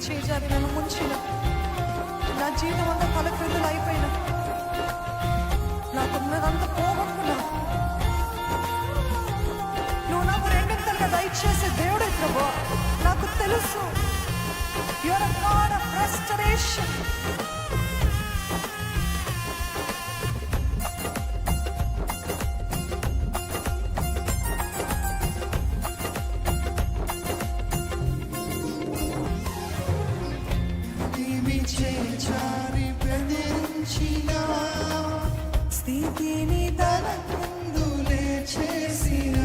చేజారి నన్ను ముంచిన, నా జీవితం అంతా తలక్రిందులు అయిపోయిన, నాకున్నదంతా పోగొట్టుకున్నా. నువ్వు నాకు రెండింతలుగా దయచేసే దేవుడే ప్రభువా. నాకు తెలుసు you are a god of restoration. చేచారి బెదిరించిన స్థితిని తలకిందులే చేసిన,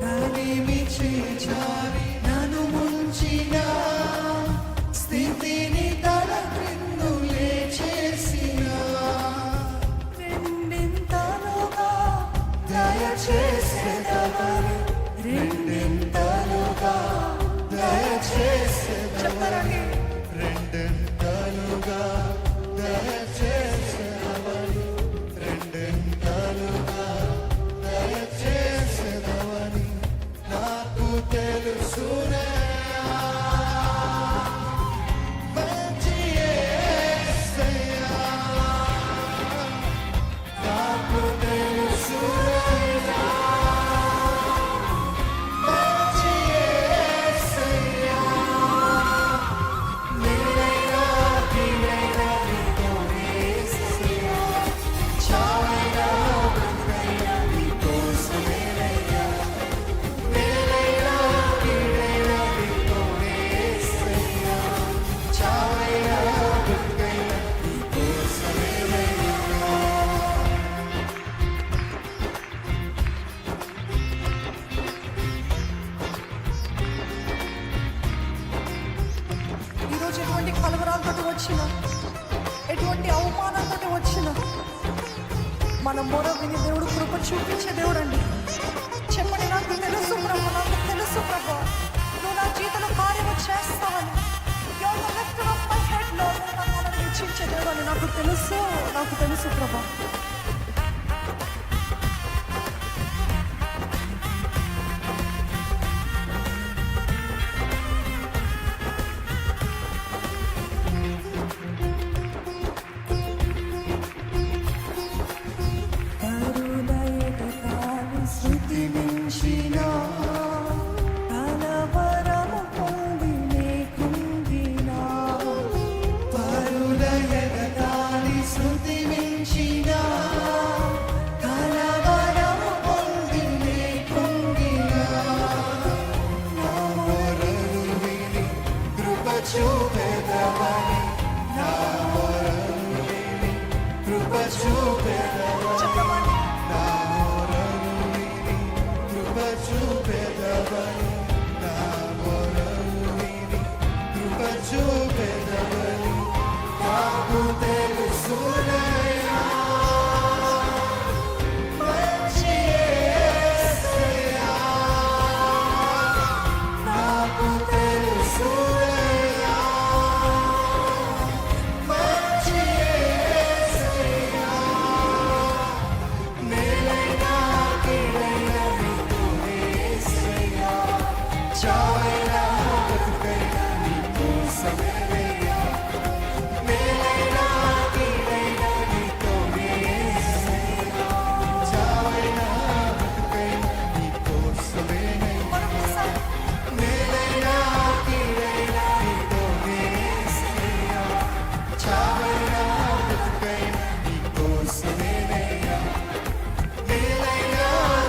తనిమి చేచారి నన్ను ముంచిన స్థితిని తలకిందులే చేసిన, రెండింతలుగా దయచేసేదవని, రెండింతలుగా దయచేసేదవని, రెండింతలుగా దయచేసేదవని, రెండింతలుగా దయచేసేదవని నాకు తెలుసునయ్యా. మంచి యేసయ్యా, నాకు తెలుసునయ్యా. మంచి యేసయ్యా, నీవైనా నీవైనా నీతోనే యేసయ్యా, చావైనా బ్రతుకైనా నీకోసమేనయ్యా. నీవైనా నీవైనా నీతోనే యేసయ్యా, చావైనా బ్రతుకైనా నీకోసమేనయ్యా. ఈరోజు ఎటువంటి కలవరాలతో వచ్చిన, ఎటువంటి అవమానాలతో వచ్చిన, మన మొర విని దేవుడు కృప చూపించే దేవుడు అండి. చెప్పండి, నాకు తెలుసు ప్రభు, నాకు తెలుసు ప్రభు, నువ్వు నా జీవితంలో కార్యము చేస్తావని. You are the lifter of my head, Lord. నువ్వు నా తలను హెచ్చించే దేవుడు అని నాకు తెలుసు, నాకు తెలుసు ప్రభు. శృతి మించిన కలవరము పొంది నే కృంగినా, పరుల ఎగతాళి శృతి మించిన కలవరము పొంది నే కృంగినా, నా మొరలు విని కృప చూపెదవని, నా మొరలు విని కృప చూపెదవని, చెప్పమని నా మొరలు విని కృప చూపెదవని, నా మొరలు విని కృప చూపెదవని నాకు తెలుసునయ్యా. మంచి యేసయ్యా, నాకు తెలుసునయ్యా. మంచి యేసయ్యా, మేలైనా కీడైనా నీతోనే యేసయ్యా, చావైనా బ్రతుకైనా నీకోసమేనయ్యా. మేలైనా కీడైనా నీతోనే యేసయ్యా, చావైనా బ్రతుకైనా నీకోసమేనయ్యా. మరొకసారి మేలైనా కీడైనా నీతోనే యేసయ్యా, చావైనా బ్రతుకైనా నీకోసమేనయ్యా. మేలైనా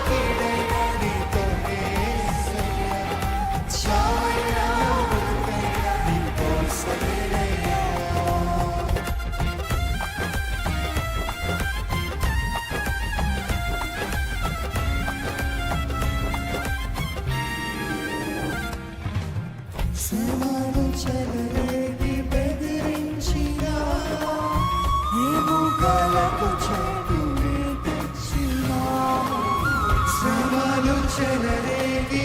కీడైనా నీతోనే యేసయ్యా, చావైనా బ్రతుకైనా నీకోసమేనయ్యా. శ్రమలు చెలరేగి బెదిరించినా, ఎముకలకు చెడునే తెచ్చినా, శ్రమలు చెలరేగి